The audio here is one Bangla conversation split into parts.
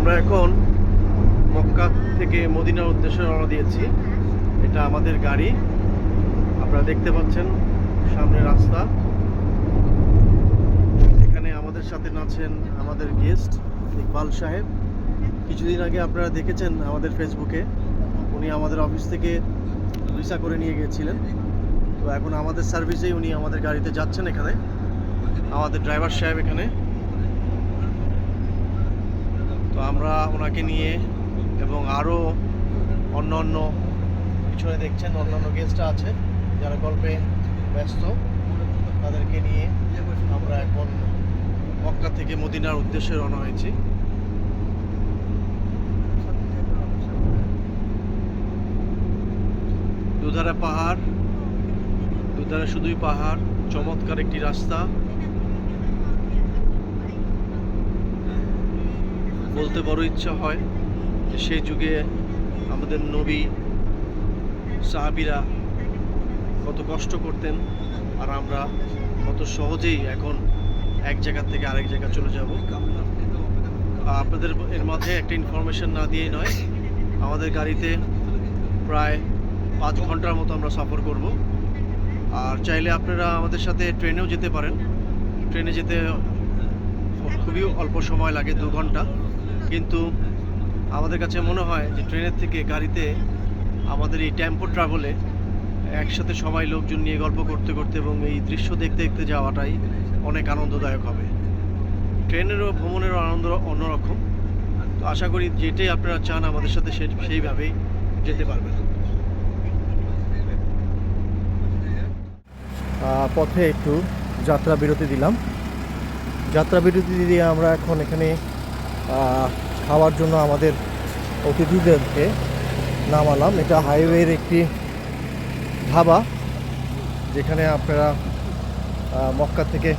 আমরা এখন মক্কা থেকে মদিনার উদ্দেশ্যে রওনা দিয়েছি। এটা আমাদের গাড়ি, আপনারা দেখতে পাচ্ছেন সামনে রাস্তা। এখানে আমাদের সাথে আছেন আমাদের গেস্ট ইকবাল সাহেব। কিছুদিন আগে আপনারা দেখেছেন আমাদের ফেসবুকে, উনি আমাদের অফিস থেকে ভিসা করে নিয়ে গিয়েছিলেন। তো এখন আমাদের সার্ভিসেই উনি আমাদের গাড়িতে যাচ্ছেন। এখানে আমাদের ড্রাইভার সাহেব এখানে। তো আমরা ওনাকে নিয়ে এবং আরও অন্য পিছনে দেখছেন অন্যান্য গেস্টরা আছে যারা গল্পে ব্যস্ত, তাদেরকে নিয়ে আমরা এখন মক্কা থেকে মদিনার উদ্দেশ্যে রওনা হয়েছি। দুধারে পাহাড়, দুধারে শুধুই পাহাড়, চমৎকার একটি রাস্তা। বলতে বড় ইচ্ছা হয় যে সেই যুগে আমাদের নবী সাহাবীরা কত কষ্ট করতেন, আর আমরা কত সহজেই এখন এক জায়গা থেকে আরেক জায়গা চলে যাব। আপনাদের এর মাঝে একটা ইনফরমেশন না দিয়েই নয়, আমাদের গাড়িতে প্রায় 5 ঘন্টার মতো আমরা সফর করব। আর চাইলে আপনারা আমাদের সাথে ট্রেনেও যেতে পারেন। ট্রেনে যেতে খুবই অল্প সময় লাগে, 2 ঘন্টা। কিন্তু আমাদের কাছে মনে হয় যে ট্রেনের থেকে গাড়িতে আমাদের এই টেম্পো ট্রাভেলে একসাথে সবাই লোকজন নিয়ে গল্প করতে করতে এবং এই দৃশ্য দেখতে দেখতে যাওয়াটাই অনেক আনন্দদায়ক হবে। ট্রেনেরও ভ্রমণেরও আনন্দ অন্যরকম। তো আশা করি যেটাই আপনারা চান আমাদের সাথে সেইভাবেই যেতে পারবেন। পথে একটু যাত্রা বিরতি দিলাম। যাত্রা বিরতি দিয়ে আমরা এখন এখানে খাওয়ার জন্য আমাদের অতিথিদেরকে নামালাম। এটা হাইওয়ের একটি ধাবা, যেখানে আপনারা মক্কা থেকে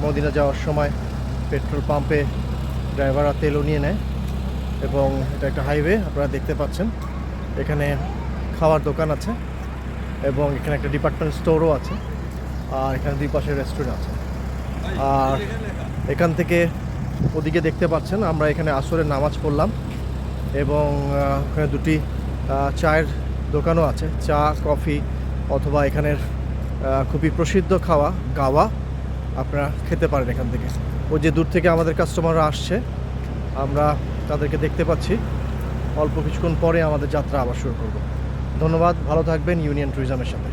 মদিনা যাওয়ার সময় পেট্রোল পাম্পে ড্রাইভাররা তেলও নিয়ে নেয়। এবং এটা একটা হাইওয়ে, আপনারা দেখতে পাচ্ছেন। এখানে খাওয়ার দোকান আছে এবং এখানে একটা ডিপার্টমেন্ট স্টোরও আছে, আর এখানে 2 পাশে রেস্টুরেন্ট আছে। আর এখান থেকে ওদিকে দেখতে পাচ্ছেন আমরা এখানে আসরের নামাজ পড়লাম এবং ওখানে 2টি চায়ের দোকানও আছে, চা কফি অথবা এখানের খুবই প্রসিদ্ধ খাওয়া গাওয়া আপনারা খেতে পারেন এখান থেকে। ওই যে দূর থেকে আমাদের কাস্টমাররা আসছে, আমরা তাদেরকে দেখতে পাচ্ছি। অল্প কিছুক্ষণ পরে আমাদের যাত্রা আবার শুরু করব। ধন্যবাদ, ভালো থাকবেন ইউনিয়ন ট্যুরিজমের সাথে।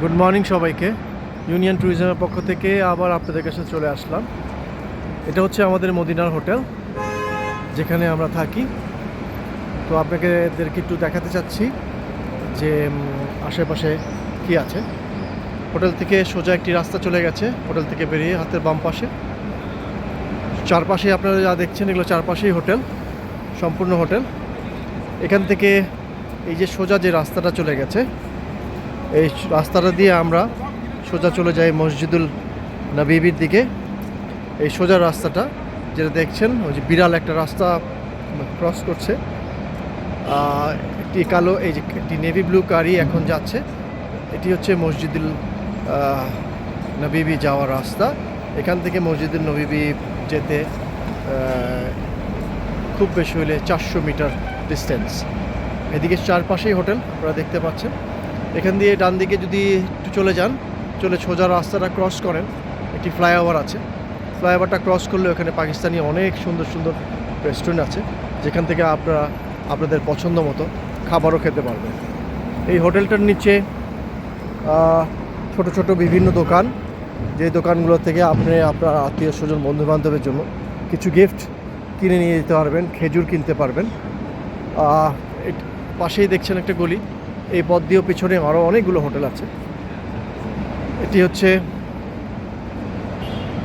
গুড মর্নিং সবাইকে। ইউনিয়ন ট্যুরিজমের পক্ষ থেকে আবার আপনাদের কাছে চলে আসলাম। এটা হচ্ছে আমাদের মদিনার হোটেল, যেখানে আমরা থাকি। তো আপনাদেরকে একটু দেখাতে চাচ্ছি যে আশেপাশে কি আছে। হোটেল থেকে সোজা একটি রাস্তা চলে গেছে, হোটেল থেকে বেরিয়ে হাতের বাম পাশে। চারপাশে আপনারা যা দেখছেন এগুলো চারপাশেই হোটেল, সম্পূর্ণ হোটেল। এখান থেকে এই যে সোজা যে রাস্তাটা চলে গেছে, এই রাস্তাটা দিয়ে আমরা সোজা চলে যাই মসজিদুল নবীর দিকে। এই সোজা রাস্তাটা যেটা দেখছেন, ওই যে বিড়াল একটা রাস্তা ক্রস করছে। একটি কালো, এই যে একটি নেভি ব্লু গাড়ি এখন যাচ্ছে এটি হচ্ছে মসজিদুল নবীবি যাওয়ার রাস্তা। এখান থেকে মসজিদুল নবীবি যেতে খুব বেশি হলে 400 মিটার ডিস্টেন্স। এদিকে চারপাশেই হোটেল আপনারা দেখতে পাচ্ছেন। এখান দিয়ে ডান দিকে যদি একটু চলে যান, চলে সোজা রাস্তাটা ক্রস করেন, একটি ফ্লাইওভার আছে। ফ্লাইওভারটা ক্রস করলে ওখানে পাকিস্তানি অনেক সুন্দর সুন্দর রেস্টুরেন্ট আছে, যেখান থেকে আপনারা আপনাদের পছন্দ মতো খাবারও খেতে পারবেন। এই হোটেলটার নিচে ছোট ছোট বিভিন্ন দোকান, যে দোকানগুলো থেকে আপনি আপনার আত্মীয় স্বজন বন্ধুবান্ধবের জন্য কিছু গিফট কিনে নিয়ে যেতে পারবেন, খেজুর কিনতে পারবেন। পাশেই দেখছেন একটা গলি, এই পথ দিয়েও পিছনে আরও অনেকগুলো হোটেল আছে। এটি হচ্ছে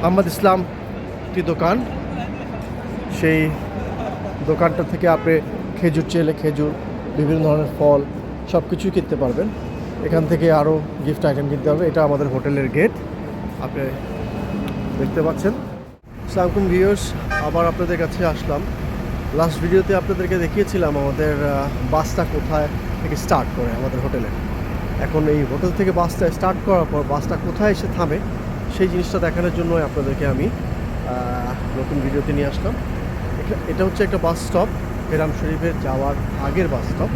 আহমদ ইসলাম একটি দোকান। সেই দোকানটা থেকে আপনি খেজুর চেলে খেজুর, বিভিন্ন ধরনের ফল সব কিছুই কিনতে পারবেন। এখান থেকে আরও গিফট আইটেম কিনতে হবে। এটা আমাদের হোটেলের গেট, আপনি দেখতে পাচ্ছেন। আসসালামু ভিউয়ার্স, আবার আপনাদের কাছে আসলাম। লাস্ট ভিডিওতে আপনাদেরকে দেখিয়েছিলাম আমাদের বাসটা কোথায় থেকে স্টার্ট করে আমাদের হোটেলে। এখন এই হোটেল থেকে বাসটা স্টার্ট করার পর বাসটা কোথায় এসে থামে সেই জিনিসটা দেখানোর জন্য আপনাদেরকে আমি নতুন ভিডিওতে নিয়ে আসলাম। এটা হচ্ছে একটা বাস স্টপ, হেরাম শরীফের যাওয়ার আগের বাস স্টপ।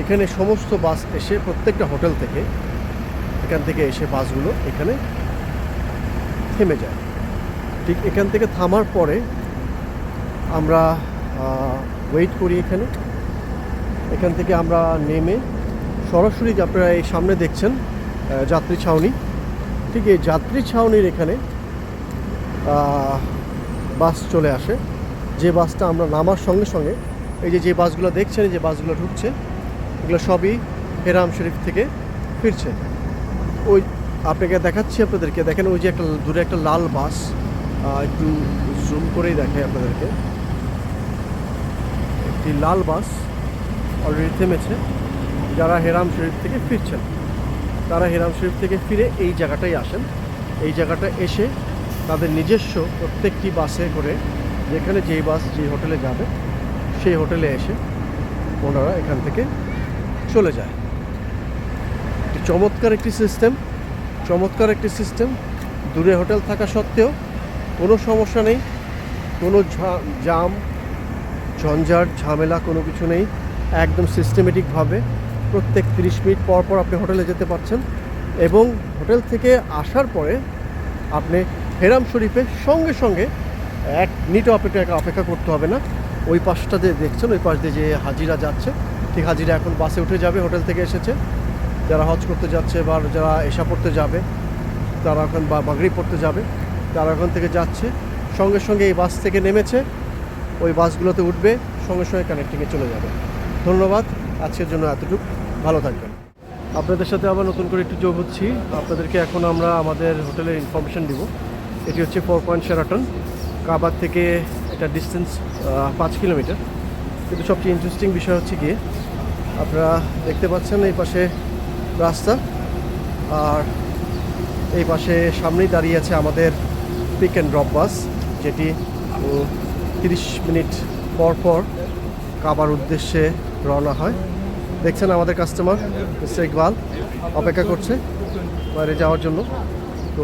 এখানে সমস্ত বাস এসে প্রত্যেকটা হোটেল থেকে এখান থেকে এসে বাসগুলো এখানে থেমে যায়। ঠিক এখান থেকে থামার পরে আমরা ওয়েট করি এখান থেকে আমরা নেমে সরাসরি আপনারা এই সামনে দেখছেন যাত্রী ছাউনি। ঠিক এই যাত্রী ছাউনির এখানে বাস চলে আসে। যে বাসটা আমরা নামার সঙ্গে সঙ্গে এই যে বাসগুলো দেখছেন, যে বাসগুলো ঢুকছে, এগুলো সবই হেরাম শরীফ থেকে ফিরছে। ওই আপনাকে দেখাচ্ছি, আপনাদেরকে দেখেন ওই যে একটা দূরে একটা লাল বাস, একটু জুম করেই দেখাই আপনাদেরকে। একটি লাল বাস অলরেডি থেমেছে। যারা হেরাম শরীফ থেকে ফিরছেন তারা হেরাম শরীফ থেকে ফিরে এই জায়গাটায় আসেন। এই জায়গাটা এসে তাদের নিজস্ব প্রত্যেকটি বাসে করে যেখানে যেই বাস যে হোটেলে যাবে সেই হোটেলে এসে ওনারা এখান থেকে চলে যায়। চমৎকার একটি সিস্টেম। দূরে হোটেল থাকা সত্ত্বেও কোনো সমস্যা নেই, কোনো জাম ঝঞ্ঝাট ঝামেলা কোনো কিছু নেই। একদম সিস্টেমেটিকভাবে প্রত্যেক 30 মিনিট পর পর আপনি হোটেলে যেতে পারছেন। এবং হোটেল থেকে আসার পরে আপনি হেরাম শরীফের সঙ্গে সঙ্গে 1 মিনিটও আপনাকে অপেক্ষা করতে হবে না। ওই পাশটা যে দেখছেন, ওই পাশ দিয়ে যে হাজিরা যাচ্ছে, ঠিক হাজিরা এখন বাসে উঠে যাবে। হোটেল থেকে এসেছে যারা হজ করতে যাচ্ছে বা যারা এশা পড়তে যাবে, তারা এখন মাগরিব পড়তে যাবে, তারা ওখান থেকে যাচ্ছে, সঙ্গে সঙ্গে এই বাস থেকে নেমেছে, ওই বাসগুলোতে উঠবে, সঙ্গে সঙ্গে কানেক্টিংয়ে চলে যাবে। ধন্যবাদ, আজকের জন্য এতটুকু। ভালো থাকবেন। আপনাদের সাথে আবার নতুন করে একটু যোগ হচ্ছি। আপনাদেরকে এখন আমরা আমাদের হোটেলের ইনফরমেশন দিব। এটি হচ্ছে 4 পয়েন্ট শেরাটন। কাবার থেকে এটা ডিস্টেন্স 5 কিলোমিটার। কিন্তু সবচেয়ে ইন্টারেস্টিং বিষয় হচ্ছে গিয়ে আপনারা দেখতে পাচ্ছেন এই পাশে রাস্তা, আর এই পাশে সামনেই দাঁড়িয়ে আছে আমাদের পিক অ্যান্ড ড্রপ বাস, যেটি 30 মিনিট পর পর কাবার উদ্দেশ্যে রওনা হয়। দেখছেন আমাদের কাস্টমার মিস্টার ইকবাল অপেক্ষা করছে বাইরে যাওয়ার জন্য। তো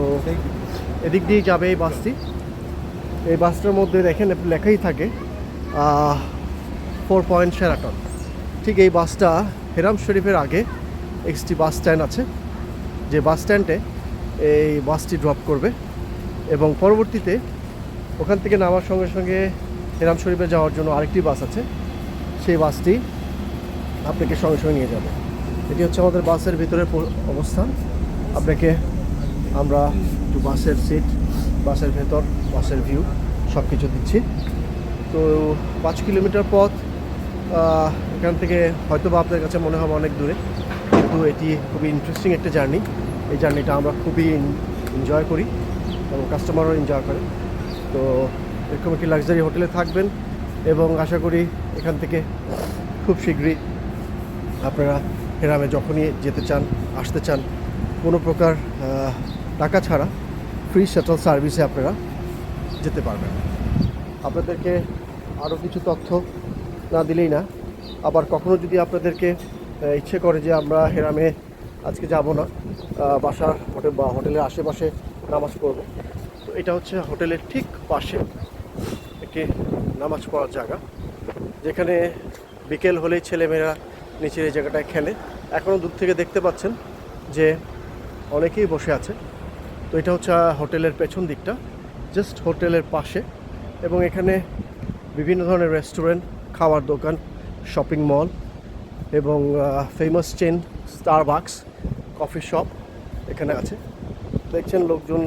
এদিক দিয়েই যাবে এই বাসটি। এই বাসটার মধ্যে দেখেন লেখাই থাকে 4 পয়েন্ট শেরাটন। ঠিক এই বাসটা হেরাম শরীফের আগে একটি বাস স্ট্যান্ড আছে, যে বাস স্ট্যান্ডে এই বাসটি ড্রপ করবে এবং পরবর্তীতে ওখান থেকে নামার সঙ্গে সঙ্গে হেরাম শরীফে যাওয়ার জন্য আরেকটি বাস আছে, সেই বাসটি আপনাকে সঙ্গে সঙ্গে নিয়ে যাবে। এটি হচ্ছে আমাদের বাসের ভিতরের অবস্থান। আপনাকে আমরা একটু বাসের সিট, বাসের ভেতর, বাসের ভিউ সব কিছু দিচ্ছি। তো 5 কিলোমিটার পথ, এখান থেকে হয়তো বা আপনার কাছে মনে হবে অনেক দূরে, কিন্তু এটি খুবই ইন্টারেস্টিং একটা জার্নি। এই জার্নিটা আমরা খুবই এনজয় করি এবং কাস্টমারও এনজয় করে। তো এরকম একটি লাক্সারি হোটেলে থাকবেন এবং আশা করি এখান থেকে খুব শীঘ্রই আপনারা হেরামে যখনই যেতে চান, আসতে চান, কোনো প্রকার টাকা ছাড়া ফ্রি শাটল সার্ভিসে আপনারা যেতে পারবেন। আপনাদেরকে আরও কিছু তথ্য না দিলেই না। আবার কখনো যদি আপনাদেরকে ইচ্ছে করে যে আমরা হেরামে আজকে যাব না, বাসার হোটেল বা হোটেলের আশেপাশে নামাজ পড়ব। তো এটা হচ্ছে হোটেলের ঠিক পাশে একটি নামাজ পড়ার জায়গা, যেখানে বিকেল হলেই ছেলেমেয়েরা নিচের এই জায়গাটায় খেলে। এখনও দূর থেকে দেখতে পাচ্ছেন যে অনেকেই বসে আছে। তো এটা হচ্ছে হোটেলের পেছন দিকটা, জাস্ট হোটেলের পাশে। এবং এখানে বিভিন্ন ধরনের রেস্টুরেন্ট, খাওয়ার দোকান, শপিং মল এবং famous chain Starbucks coffee shop এখানে আছে। দেখছেন লোকজন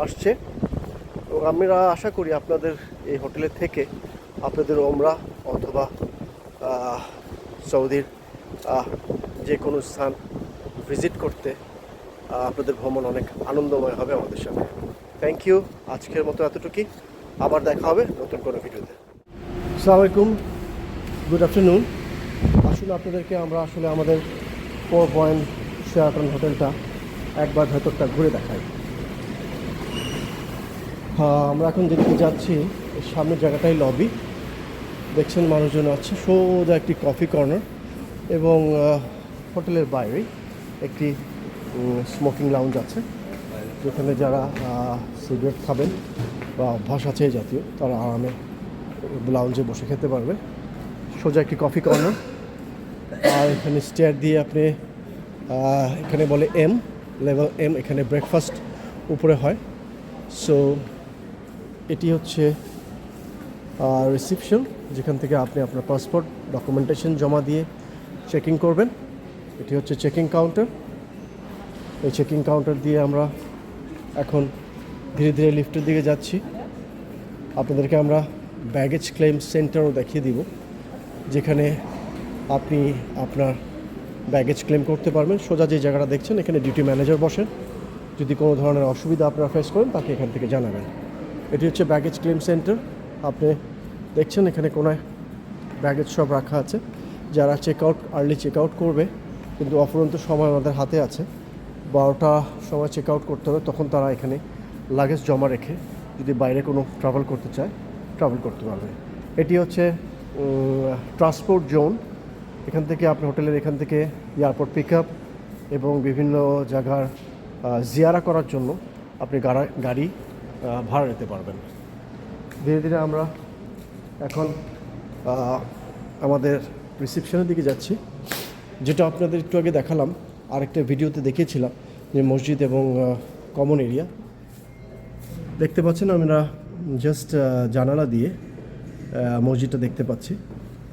আসছে। এবং আমরা আশা করি আপনাদের এই হোটেলে থেকে আপনাদের ওমরা অথবা সৌদির যে কোনো স্থান ভিজিট করতে আপনাদের ভ্রমণ অনেক আনন্দময় হবে আমাদের সাথে। থ্যাংক ইউ, আজকের মতো এতটুকুই। আবার দেখা হবে নতুন কোনো ভিডিওতে। আসসালামু আলাইকুম, গুড আফটারনুন। আসলে আপনাদেরকে আমরা আসলে আমাদের 4 পয়েন্ট শেরাটন হোটেলটা একবার ভেতরটা ঘুরে দেখাই। আমরা এখন যেদিকে যাচ্ছি এর সামনের জায়গাটাই লবি। দেখছেন মানুষজন আছে, সোজা একটি কফি কর্নার এবং হোটেলের বাইরে একটি স্মোকিং লাউঞ্জ আছে, যেখানে যারা সিগারেট খাবেন বা অভ্যাস আছে এই জাতীয় তারা আরামে লাউঞ্জে বসে খেতে পারবে। সোজা একটি কফি কর্নার। আর এখানে স্টেয়ার দিয়ে আপনি এখানে বলে লেভেল এম, এখানে ব্রেকফাস্ট উপরে হয়। সো এটি হচ্ছে রিসিপশন, যেখান থেকে আপনি আপনার পাসপোর্ট ডকুমেন্টেশন জমা দিয়ে চেকিং করবেন। এটি হচ্ছে চেকিং কাউন্টার। এই চেকিং কাউন্টার দিয়ে আমরা এখন ধীরে ধীরে লিফটের দিকে যাচ্ছি। আপনাদেরকে আমরা ব্যাগেজ ক্লেম সেন্টারও দেখিয়ে দিব, যেখানে আপনি আপনার ব্যাগেজ ক্লেম করতে পারবেন। সোজা যে জায়গাটা দেখছেন এখানে ডিউটি ম্যানেজার বসেন। যদি কোনো ধরনের অসুবিধা আপনারা ফেস করেন তাকে এখান থেকে জানাবেন। এটি হচ্ছে ব্যাগেজ ক্লেম সেন্টার। আপনি দেখছেন এখানে কোনায় ব্যাগেজ সব রাখা আছে। যারা আর্লি চেক আউট করবে, কিন্তু অফুরন্ত সময় আমাদের হাতে আছে, 12টা সময় চেক আউট করতে হবে, তখন তারা এখানে লাগেজ জমা রেখে যদি বাইরে কোনো ট্রাভেল করতে চায় ট্রাভেল করতে পারবে। এটি হচ্ছে ট্রান্সপোর্ট জোন। এখান থেকে আপনি হোটেলের এখান থেকে এয়ারপোর্ট পিক আপ এবং বিভিন্ন জায়গার জিয়ারা করার জন্য আপনি গাড়ি ভাড়া নিতে পারবেন। ধীরে ধীরে আমরা এখন আমাদের রিসেপশনের দিকে যাচ্ছি, যেটা আপনাদের একটু আগে দেখালাম, আরেকটা ভিডিওতে দেখিয়েছিলাম যে মসজিদ এবং কমন এরিয়া। দেখতে পাচ্ছেন আমরা জাস্ট জানালা দিয়ে মসজিদটা দেখতে পাচ্ছি,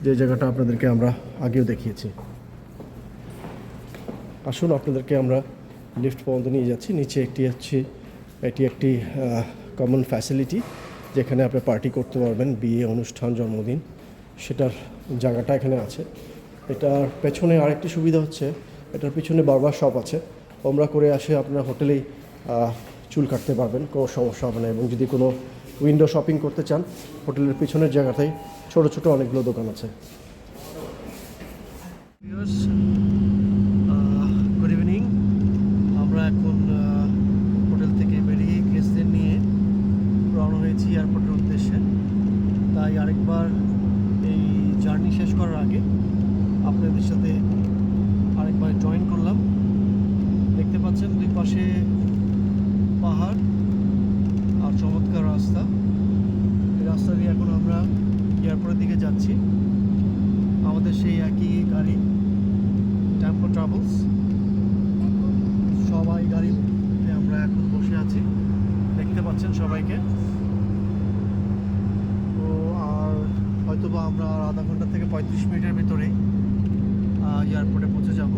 যে জায়গাটা আপনাদেরকে আমরা আগেও দেখিয়েছি। আসুন আপনাদেরকে আমরা লিফট পর্যন্ত নিয়ে যাচ্ছি। নিচে এটি একটি কমন ফ্যাসিলিটি, যেখানে আপনি পার্টি করতে পারবেন, বিয়ে অনুষ্ঠান, জন্মদিন, সেটার জায়গাটা এখানে আছে। এটার পেছনে আরেকটি সুবিধা হচ্ছে, এটার পিছনে বারবার শপ আছে। ওমরা করে আসে আপনার হোটেলেই চুল কাটতে পারবেন, কোনো সমস্যা হবে না। এবং যদি কোনো উইন্ডো শপিং করতে চান, হোটেলের পিছনের জায়গাতেই ছোট ছোট অনেকগুলো দোকান আছে। Good evening. আমরা এখন হোটেল থেকে বেরিয়ে গেস্টদের নিয়ে রওনা হয়েছি এয়ারপোর্টের উদ্দেশ্যে। তাই আরেকবার এই জার্নি শেষ করার আগে আপনাদের সাথে আরেকবার জয়েন করলাম। দেখতে পাচ্ছেন দুই পাশে পাহাড় আর চমৎকার রাস্তা। এই রাস্তা দিয়ে এখন আমরা এয়ারপোর্টের দিকে যাচ্ছি। আমাদের সেই একই গাড়ি, টেম্পো ট্রাভেলস, সবাই গাড়িতে আমরা এখন বসে আছি। দেখতে পাচ্ছেন সবাইকে। তো আর হয়তোবা আমরা আর আধা ঘন্টা থেকে 35 মিনিটের ভিতরে এয়ারপোর্টে পৌঁছে যাব।